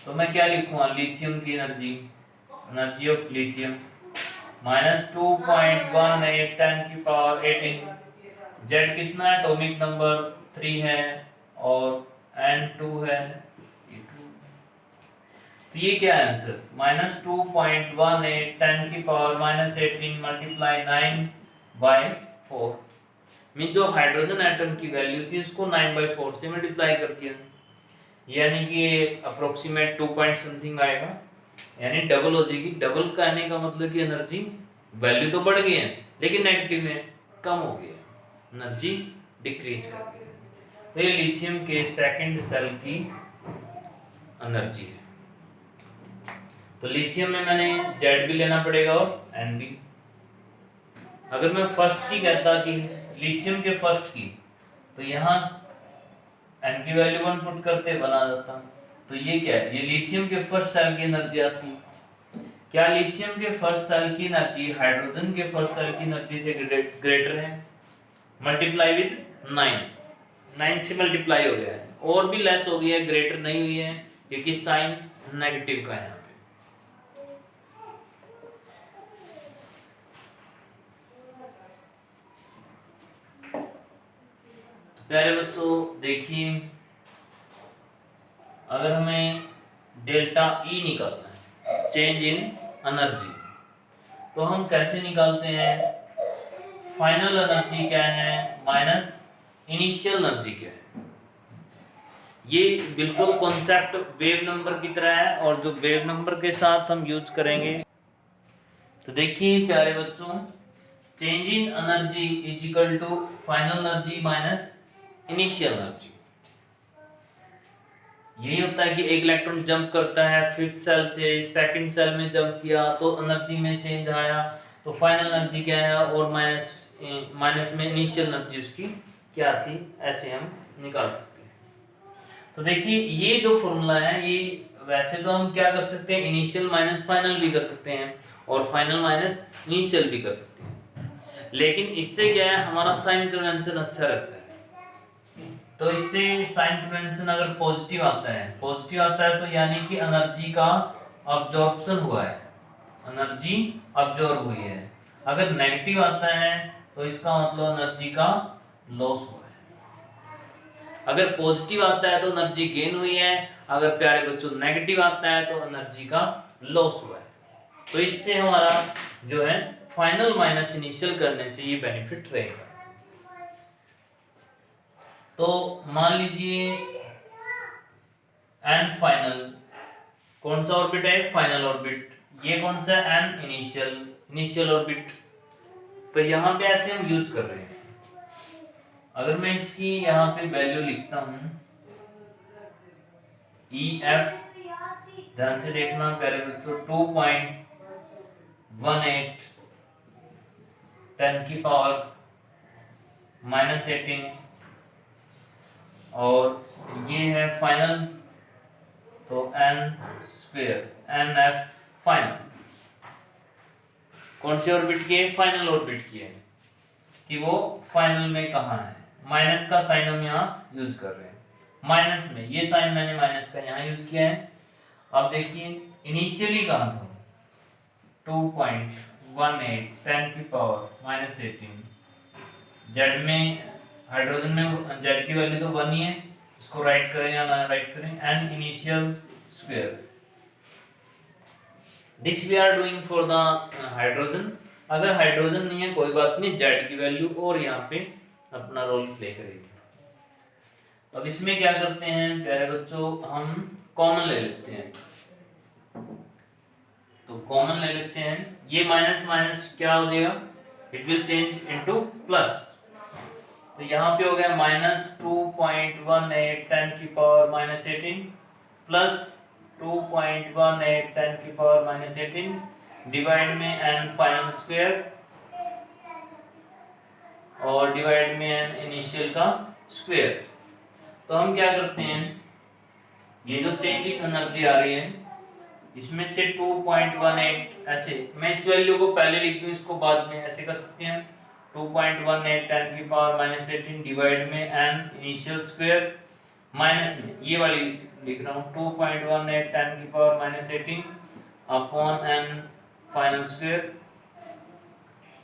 तो मैं क्या लिखूंगा? लिथियम की एनर्जी, एनर्जी ऑफ लिथियम -2.18 10 की पावर 18। जेड कितना है? एटॉमिक नंबर 3 है और N2 है। तो ये क्या है आंसर? -2.18 10 की पावर -18 मल्टीप्लाई 9/4। मीन जो हाइड्रोजन एटम की वैल्यू थी उसको 9/4 से मल्टीप्लाई कर दिया, यानी कि अप्रोक्सीमेट 2 पॉइंट समथिंग आएगा। यानी डबल हो जाएगी। डबल कहने का मतलब कि एनर्जी वैल्यू तो बढ़ गई है लेकिन नेगेटिव में कम हो गया, एनर्जी डिक्रीज कर गई। तो ये लिथियम के सेकंड सेल की एनर्जी है। तो लिथियम में मैंने जेड भी लेना पड़ेगा और एन भी। अगर मैं फर्स्ट की कहता कि लिथियम के फर्स्ट की, तो यहाँ एन की वैल्यू 1 पुट करते बना जाता। तो ये क्या है, ये लिथियम के फर्स्ट सेल की एनर्जी आती है। क्या लिथियम के फर्स्ट सेल की एनर्जी हाइड्रोजन के फर्स्ट सेल की एनर्जी से ग्रेटर है? मल्टीप्लाई विद 9 से मल्टीप्लाई हो गया है, और भी लेस हो गई है, ग्रेटर नहीं हुई है क्योंकि साइन नेगेटिव का है यहाँ पे। तो प्यारे बच्चों देखिए, अगर हमें डेल्टा ई निकालना है, चेंज इन एनर्जी, तो हम कैसे निकालते हैं? फाइनल एनर्जी क्या है माइनस इनिशियल एनर्जी क्या है। ये बिल्कुल कॉन्सेप्ट वेव नंबर की तरह है, और जो वेव नंबर के साथ हम यूज करेंगे। तो देखिए प्यारे बच्चों, change in energy is equal to final energy minus initial energy. यही होता है कि एक इलेक्ट्रॉन जंप करता है फिफ्थ सेल से सेकंड सेल में जंप किया तो एनर्जी में चेंज आया, तो फाइनल एनर्जी क्या है, और माइनस में इनिशियल एनर्जी उसकी क्या थी, ऐसे हम निकाल सकते हैं। तो देखिए ये जो फॉर्मूला है, ये वैसे तो हम क्या कर सकते हैं, इनिशियल माइनस फाइनल भी कर सकते हैं और फाइनल माइनस इनिशियल भी कर सकते हैं, लेकिन इससे क्या है, हमारा साइन कन्वेंशन अच्छा रहता है। तो इससे साइन कन्वेंशन अगर पॉजिटिव आता है तो यानी कि एनर्जी का अब्जॉर्प्शन हुआ है, एनर्जी अब्जॉर्ब हुई है। अगर नेगेटिव आता है तो इसका मतलब एनर्जी का लॉस हुआ है। अगर पॉजिटिव आता है तो एनर्जी गेन हुई है, अगर प्यारे बच्चों नेगेटिव आता है तो एनर्जी का लॉस हुआ है। तो इससे हमारा जो है फाइनल माइनस इनिशियल करने से ये बेनिफिट रहेगा। तो मान लीजिए एन फाइनल कौन सा ऑर्बिट है, फाइनल ऑर्बिट। ये कौन सा, एन इनिशियल ऑर्बिट। तो यहाँ पे ऐसे हम यूज कर रहे हैं। अगर मैं इसकी यहाँ पे वैल्यू लिखता हूँ ई एफ, ध्यान से देखना पहले बच्चों, 2.18 10 की पावर -18, और ये है फाइनल, तो n square N F final. कौन से ऑर्बिट की है, फाइनल ऑर्बिट की है, कि वो फाइनल में कहाँ है। माइनस का साइन हम यहाँ यूज कर रहे हैं, माइनस में ये साइन मैंने माइनस का यहाँ यूज किया है। अब देखिए इनिशियली कहाँ था, 2.18 10 की पावर -18। जेड में, हाइड्रोजन में जेड की वैल्यू तो 1 ही है, इसको राइट करें या ना राइट करें, N initial square. This we are doing for the hydrogen. अगर हाइड्रोजन नहीं है कोई बात नहीं, जेड की वैल्यू और यहाँ पे अपना रोल प्ले करेगी। अब इसमें क्या करते हैं प्यारे बच्चों, हम कॉमन ले लेते हैं। तो कॉमन ले लेते हैं, ये माइनस माइनस क्या हो जाएगा, it will change into plus. तो यहाँ पे हो गया -2.18 10 की पावर -18 प्लस 2.18 10 की पावर -18 डिवाइड में n फाइनल स्क्वायर और डिवाइड में n इनिशियल का स्क्वायर। तो हम क्या करते हैं, ये जो चेंजिंग एनर्जी आ रही है इसमें से 2.18 ऐसे, मैं इस वैल्यू को पहले लिख दूं, इसको बाद में ऐसे कर सकते हैं, 2.18 10 की पावर -18 डिवाइड में n इनिशियल स्क्वायर माइनस में ये वाली लिख रहा हूँ 2.18 10 की power -18 upon n final square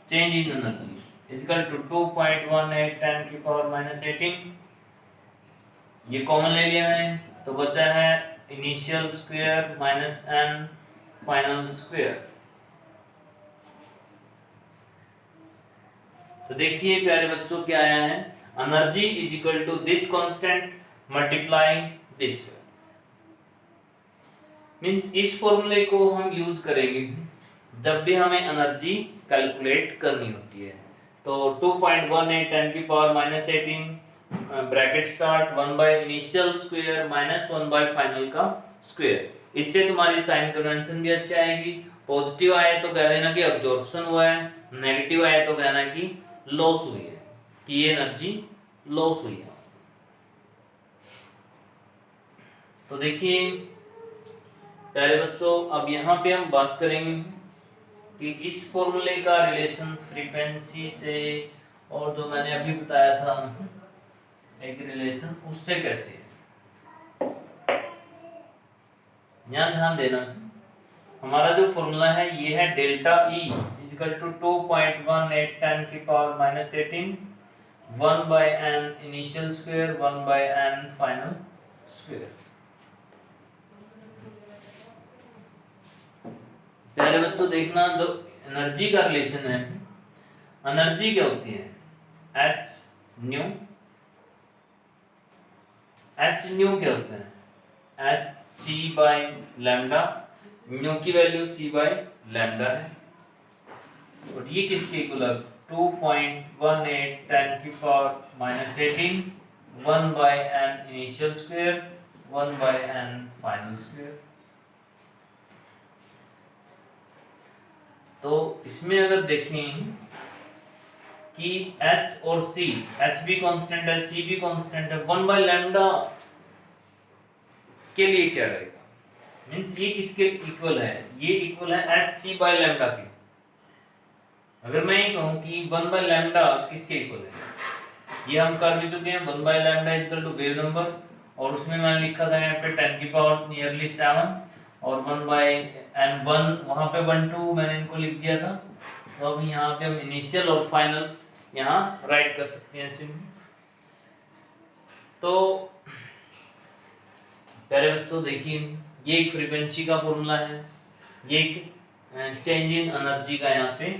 change in energy is equal to 2.18 10 की पावर -18। ये कॉमन ले लिया मैंने, तो बचा है initial square minus n final square. तो देखिए प्यारे बच्चों क्या आया है, energy is equal to this constant multiply this. Means इस फॉर्मूले को हम यूज करेंगे जब भी हमें एनर्जी कैलकुलेट करनी होती है। तो 2.18 10 की power -18 bracket start 1 by initial square -1 bye final का स्क्वायर। इससे तुम्हारी साइन कन्वेंशन भी अच्छी आएगी। पॉजिटिव आए तो कह देना कि अब्जॉर्प्शन हुआ है, नेगेटिव आए तो कहना कि लॉस हुई है, कि ये एनर्जी लॉस हुई है। तो देखिए प्यारे बच्चों, अब यहाँ पे हम बात करेंगे कि इस फॉर्मूले का रिलेशन फ्रीक्वेंसी से और जो मैंने अभी बताया था एक रिलेशन, उससे कैसे है। यहाँ ध्यान देना, हमारा जो फॉर्मूला है ये है डेल्टा E इक्वल टू 2.18 10 की power -18 1 by n initial square 1 by n final square. पहले बच्चों देखना, जो एनर्जी का रिलेशन है, एनर्जी क्या होती है, H न्यू। H न्यू क्या होता है, H C by lambda. Nu की वैल्यू C बाय लैम्डा है। और ये किसके इक्वल है, 2.18 10 की power -18 1 by n initial square 1 by n final square. तो इसमें अगर देखें कि H और C, H भी कांस्टेंट है, C भी कांस्टेंट है, 1 बाय लैम्डा के लिए क्या रहेगा, मींस ये किसके इक्वल है, ये इक्वल है HC बाय लैम्डा के। अगर मैं ये कहूं कि 1 बाय लैम्डा किसके इक्वल है, ये हम कर भी चुके हैं, 1 by lambda equal to wave number, और उसमें मैंने लिखा था यहाँ पे 10 की पावर नियरली 7 और 1 बाय n 1, वहां पे 1 2 मैंने इनको लिख दिया था। तो अब यहाँ पे हम इनिशियल और फाइनल यहाँ राइट कर सकते हैं सिंपल। तो प्यारे बच्चों देखिए, ये एक फ्रीक्वेंसी का फॉर्मूला है, ये एक चेंज इन एनर्जी का यहाँ पे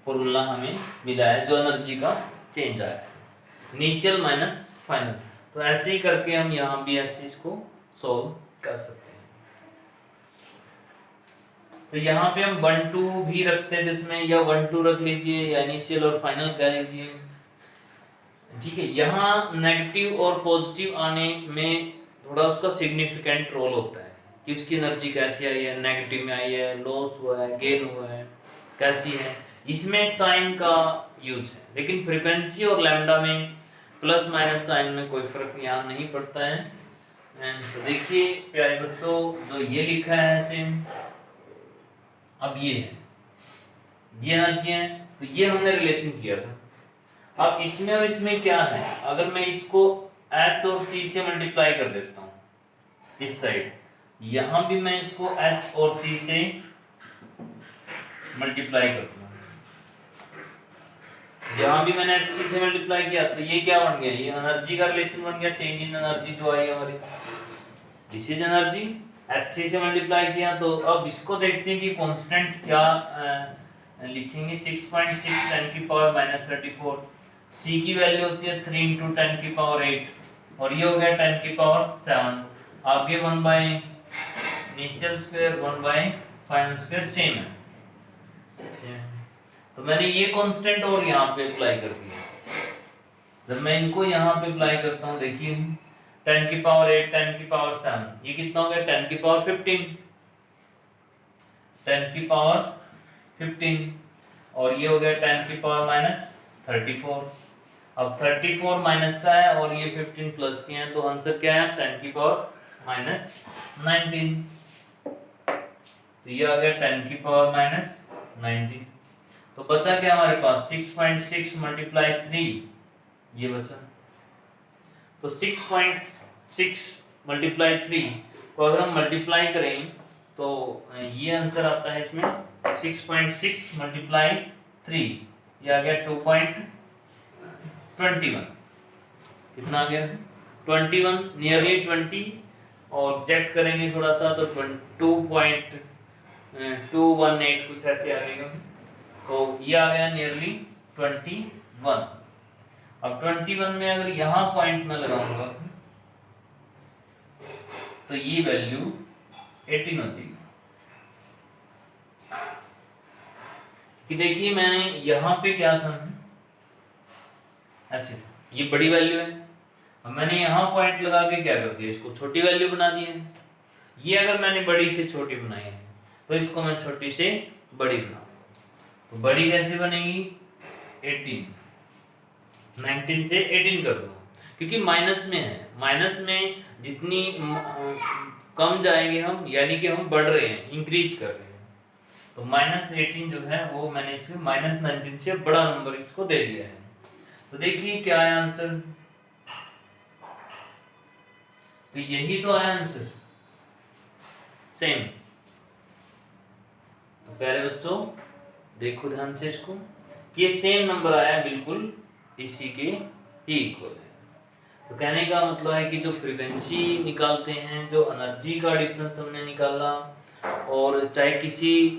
फॉर्मूला हमें मिला है, जो एनर्जी का चेंज आया है, इनिशियल माइनस फाइनल। तो ऐसे ही करके हम यहाँ भी ऐसे इसको सॉल्व कर सकते हैं। तो यहाँ पे हम 1 2 भी रखते हैं जिसमें, या 1 2 रख लीजिए या इनिशियल और फाइनल कह लीजिए, ठीक है। यहाँ नेगेटिव और पॉजिटिव आने में थोड़ा उसका सिग्निफिकेंट रोल होता है कि उसकी एनर्जी कैसी आई है, नेगेटिव में आई है, लॉस हुआ है, गेन हुआ है, कैसी है, इसमें साइन का यूज है। लेकिन फ्रीक्वेंसी और लैम्डा में प्लस माइनस साइन में कोई फर्क यहाँ नहीं पड़ता है। तो देखिए प्यारे बच्चों, जो ये लिखा है सेम, अब ये है, ये एनर्जी है, तो ये हमने रिलेशन किया था। अब इसमें और इसमें क्या है, अगर मैं इसको H और C से मल्टीप्लाई कर देता हूँ इस साइड, यहां भी मैं इसको H और C से मल्टीप्लाई करता हूँ, यहां भी मैंने HC से मल्टीप्लाई किया, तो ये क्या बन गया, ये एनर्जी का रिलेशन बन गया, चेंज इन एनर्जी जो आई हमारी, दिस इज एनर्जी। HC से मल्टीप्लाई किया, तो अब इसको देखते हैं कि कांस्टेंट क्या लिखेंगे, 6.6 10 की पावर -34। C की वैल्यू होती है 3 × 10 की पावर 8 और ये हो गया 10 की पावर 7। आगे 1 by initial square 1 bye final square same है। तो मैंने ये कांस्टेंट और यहाँ पे अप्लाई कर दिया। जब मैं इनको यहाँ पे अप्लाई करता हूँ, देखिए 10 की पावर 8 10 की पावर 7, ये कितना हो गया 10 की पावर 15, 10 की पावर 15 और ये हो गया 10 की पावर -34। अब 34 माइनस का है और ये 15 प्लस के हैं, तो आंसर क्या है 10 की पावर -19। तो ये आ गया 10 की पावर -19। तो बचा क्या हमारे पास 6.6 मल्टीप्लाई 3, ये बचा। तो 6.6 मल्टीप्लाई 3 को अगर हम मल्टीप्लाई करें तो ये आंसर आता है इसमें 6.6 मल्टीप्लाई 3, ये आ गया 2.21। कितना आ गया 21, नियरली 20, और चेक करेंगे थोड़ा सा तो 2.218 कुछ ऐसे आ जाएगा। तो ये आ गया नियरली 21। अब 21 में अगर यहाँ पॉइंट में लगाऊंगा तो ये वैल्यू 18 हो जाएगी। कि देखिए मैंने यहाँ पे क्या था, ऐसे ये बड़ी वैल्यू है, अब मैंने यहाँ पॉइंट लगा के क्या कर दिया, इसको छोटी वैल्यू बना दी है। ये अगर मैंने बड़ी से छोटी बनाई है तो इसको मैं छोटी से बड़ी बनाऊंगा। तो बड़ी कैसे बनेगी, 18, 19 से 18 कर दूंगा, क्योंकि माइनस में है, माइनस में जितनी कम जाएंगे हम, यानी कि हम बढ़ रहे हैं, इंक्रीज कर रहे हैं। तो -18 जो है वो मैंने इसमें -19 से बड़ा नंबर इसको दे दिया है। तो देखिए क्या है आंसर, तो यही तो आया आंसर सेम। तो प्यारे बच्चों देखो ध्यान से इसको, ये सेम नंबर आया बिल्कुल इसी के ही इक्वल है। तो कहने का मतलब है कि जो फ्रीक्वेंसी निकालते हैं, जो एनर्जी का डिफरेंस हमने निकाला, और चाहे किसी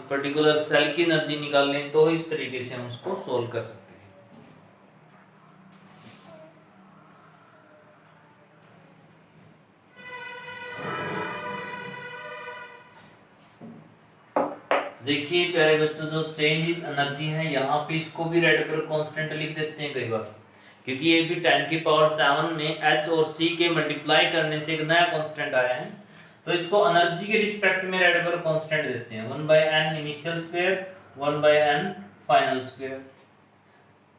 पर्टिकुलर सेल की एनर्जी निकाल लें, तो इस तरीके से हम उसको सोल्व कर सकते हैं। देखिए प्यारे बच्चों, जो चेंज इन एनर्जी है, यहाँ पे इसको भी रेड पर कांस्टेंट लिख देते हैं कई बार, क्योंकि ये भी 10⁻⁷ में h और c के मल्टीप्लाई करने से एक नया कांस्टेंट आया है। तो इसको एनर्जी के रिस्पेक्ट में रेड पर कांस्टेंट देते हैं, 1/n initial square 1/n final square.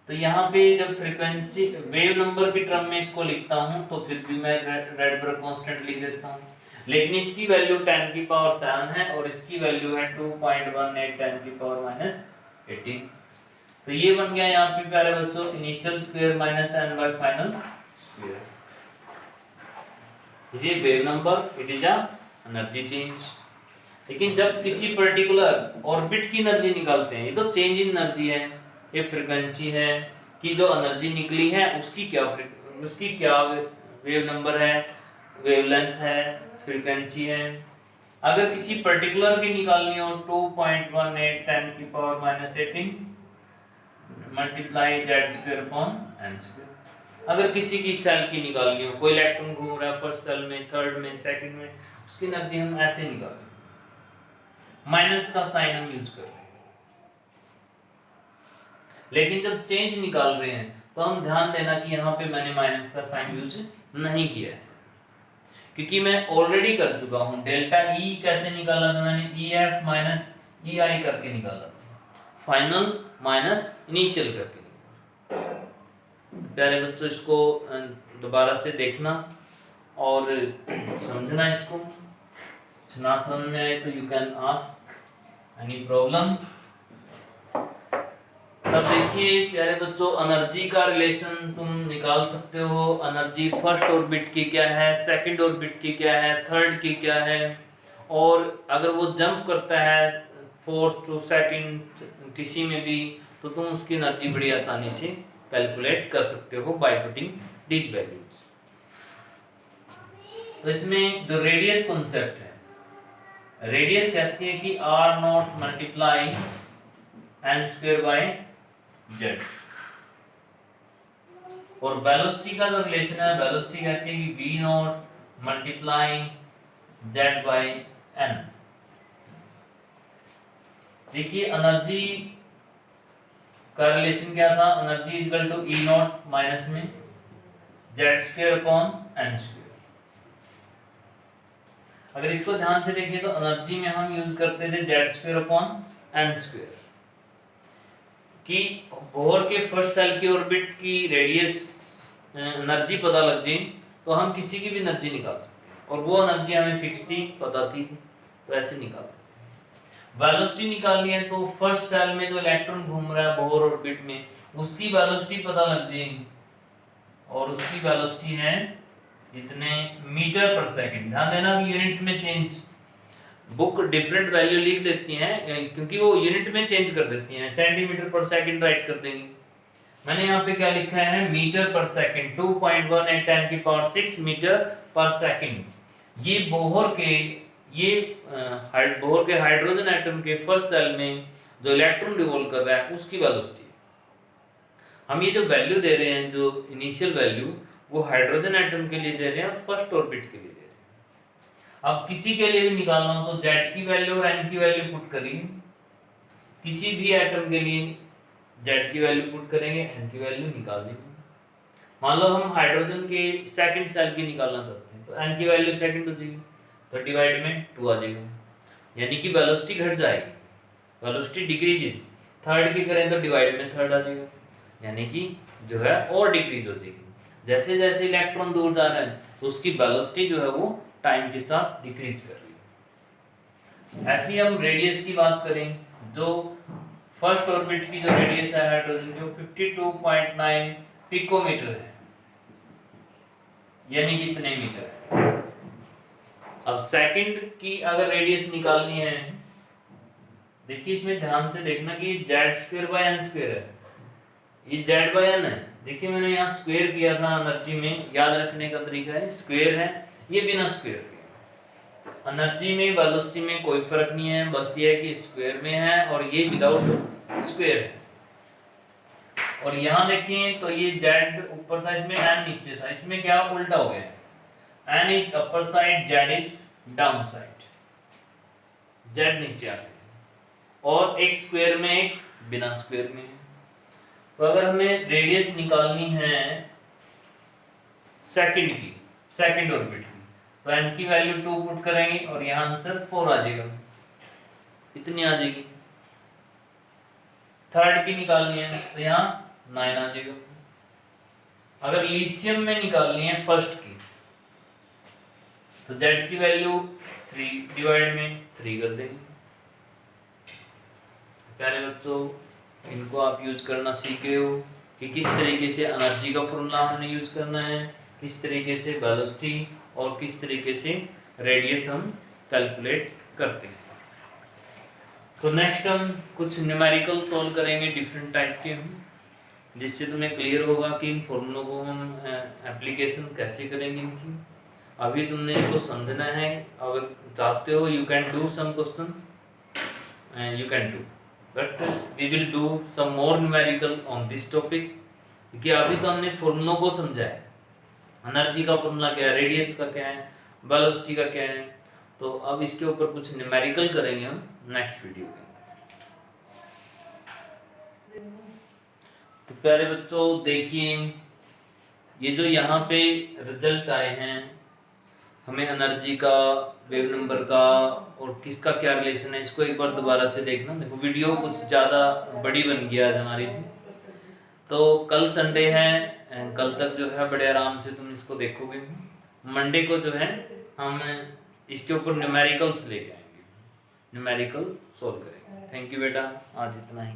तो यहाँ पे जब फ्रीक्वेंसी वेव नंबर की टर्म में इसको लिखता हूँ तो फिर भी मैं रेड पर कांस्टेंट लिख देता हूँ, लेकिन इसकी वैल्यू 10⁻⁷ है और इसकी वैल्यू है 2.18 10⁻⁻18। तो ये बन गया यहाँ पे प्यारे बच्चों initial square -n by final square. ये wave number, it is a energy change. लेकिन जब किसी पर्टिकुलर ऑर्बिट की एनर्जी निकालते हैं, ये तो चेंज इन एनर्जी है, ये फ्रीक्वेंसी है कि जो एनर्जी निकली है उसकी क्या वेव नंबर है, वेवलेंथ है, फ्रीक्वेंसी है। अगर किसी पर्टिकुलर की निकालनी हो 2.18 10⁻⁻18 मल्टीप्लाई z²/n²। अगर किसी की सेल की निकालनी हो, कोई इलेक्ट्रॉन घूम रहा है फर्स्ट सेल में, थर्ड में, सेकंड में, उसकी एनर्जी हम ऐसे निकालेंगे, माइनस का साइन हम यूज कर रहे हैं। लेकिन जब चेंज निकाल रहे हैं तो हम ध्यान देना कि यहाँ पे मैंने माइनस का साइन यूज नहीं किया है, क्योंकि मैं ऑलरेडी कर चुका हूँ। डेल्टा ई कैसे निकाला था मैंने, EF माइनस EI करके निकाला था, फाइनल माइनस इनिशियल करके। प्यारे बच्चों इसको दोबारा से देखना और समझना, इसको ना समझ में आए तो you can ask any problem. तब देखिए प्यारे बच्चों एनर्जी का रिलेशन तुम निकाल सकते हो, एनर्जी फर्स्ट ऑर्बिट की क्या है, सेकंड ऑर्बिट की क्या है, थर्ड की क्या है, और अगर वो जंप करता है फोर्थ टू सेकंड किसी में भी, तो तुम उसकी एनर्जी बड़ी आसानी से कैलकुलेट कर सकते हो बाय पुटिंग दीज वैल्यूज। तो इसमें जो रेडियस कॉन्सेप्ट है, रेडियस कहती है कि r0 मल्टीप्लाई n²/z, और वेलोसिटी का जो रिलेशन है, वेलोसिटी कहती है कि v0 मल्टीप्लाई z/n। देखिए एनर्जी का रिलेशन क्या था, energy equal to E0 minus में z²/n²। अगर इसको ध्यान से देखें तो एनर्जी में हम यूज करते थे z²/n², कि बोर के फर्स्ट सेल की ऑर्बिट की रेडियस एनर्जी पता लग जाए तो हम किसी की भी एनर्जी निकाल सकते हैं, और वो एनर्जी हमें फिक्स थी, पता थी, तो ऐसे निकालते हैं। वेलोसिटी निकालनी है तो फर्स्ट सेल में जो इलेक्ट्रॉन घूम रहा है बोर ऑर्बिट में, उसकी वेलोसिटी पता लग जाएगी, और उसकी वेलोसिटी है इतने मीटर पर सेकंड। ध्यान देना कि यूनिट में चेंज, बुक डिफरेंट वैल्यू लिख देती हैं क्योंकि वो यूनिट में चेंज कर देती हैं, सेंटीमीटर पर सेकंड राइट कर देंगी। मैंने यहाँ पे क्या लिखा है, मीटर पर सेकंड, 2.18 10⁻⁶ मीटर पर सेकंड। ये बोहर के हाइड्रोजन एटम के फर्स्ट सेल में जो इलेक्ट्रॉन रिवॉल्व कर रहा है उसकी वेलोसिटी। हम ये जो वैल्यू दे रहे हैं, जो इनिशियल वैल्यू, वो हाइड्रोजन एटम के लिए दे रहे हैं और फर्स्ट ऑर्बिट के लिए दे रहे हैं। अब किसी के लिए भी निकालना हो तो z की वैल्यू और n की वैल्यू पुट करिए, किसी भी एटम के लिए जेड की वैल्यू पुट करेंगे, एन की वैल्यू निकाल देंगे। मान लो हम हाइड्रोजन के सेकंड सेल की निकालना चाहते हैं, तो एन की वैल्यू सेकंड हो जाएगी, तो डिवाइड में 2 आ जाएगा, यानी कि वेलोसिटी घट जाएगी, वेलोसिटी डिक्रीजेज। थर्ड की करें तो डिवाइड में थर्ड आ जाएगा, यानी कि जो है और डिक्रीज हो जाएगी। जैसे जैसे इलेक्ट्रॉन दूर जा रहा है तो उसकी वेलोसिटी जो है वो टाइम के साथ डिक्रीज कर रही है। ऐसी हम रेडियस की बात करें, जो फर्स्ट ऑर्बिट की जो रेडियस है हाइड्रोजन की, वो 52.9 पिकोमीटर है, यानी कि कितने मीटर है। अब सेकंड की अगर रेडियस निकालनी है, देखिए इसमें ध्यान से देखना कि z²/n² है, ये z/n है। देखिए मैंने यहाँ स्क्वायर किया था, एनर्जी में याद रखने का तरीका है स्क्वायर है, ये बिना स्क्वायर के। एनर्जी में वेलोसिटी में कोई फर्क नहीं है, बस ये है कि स्क्वायर में है और ये विदाउट स्क्वायर है। और यहाँ देखें तो ये z ऊपर था, इसमें n नीचे था, इसमें क्या उल्टा हो गया, n is upper side, z is down side, z नीचे आ गया, और एक स्क्वायर में एक बिना स्क्वायर में। तो अगर हमें रेडियस निकालनी है सेकंड की, सेकंड ऑर्बिट की, तो n की वैल्यू 2 पुट करेंगे और यहाँ आंसर 4 आ जाएगा, इतनी आ जाएगी। थर्ड की निकालनी है तो यहाँ 9 आ जाएगा। अगर लिथियम में निकालनी है फर्स्ट की, तो z की वैल्यू 3 डिवाइड में 3 कर देंगे। प्यारे बच्चों, इनको आप यूज करना सीखे हो कि किस तरीके से एनर्जी का फॉर्मूला हमने यूज करना है, किस तरीके से वेलोसिटी और किस तरीके से रेडियस हम कैलकुलेट करते हैं। तो नेक्स्ट हम कुछ न्यूमेरिकल सॉल्व करेंगे डिफरेंट टाइप के, जिससे तुम्हें क्लियर होगा कि इन फॉर्मूलों को हम एप्लीकेशन कैसे करेंगे इनकी। अभी तुमने इनको समझना है, अगर चाहते हो you can do some question, you can do, but we will do some more numerical on this topic, क्योंकि अभी तो हमने फॉर्मूलों को समझा है, एनर्जी का फॉर्मूला क्या है, रेडियस का क्या है, वेलोसिटी का क्या है। तो अब इसके ऊपर कुछ न्यूमेरिकल करेंगे हम नेक्स्ट वीडियो में। तो प्यारे बच्चों देखिए, ये जो यहाँ पे रिजल्ट आए हैं, हमें एनर्जी का, वेव नंबर का और किसका क्या रिलेशन है, इसको एक बार दोबारा से देखना। देखो वीडियो कुछ ज़्यादा बड़ी बन गई आज हमारी भी, तो कल संडे है, कल तक जो है बड़े आराम से तुम इसको देखोगे। मंडे को जो है हम इसके ऊपर न्यूमेरिकल्स लेके आएंगे, न्यूमेरिकल सोल्व करेंगे। थैंक यू बेटा, आज इतना ही।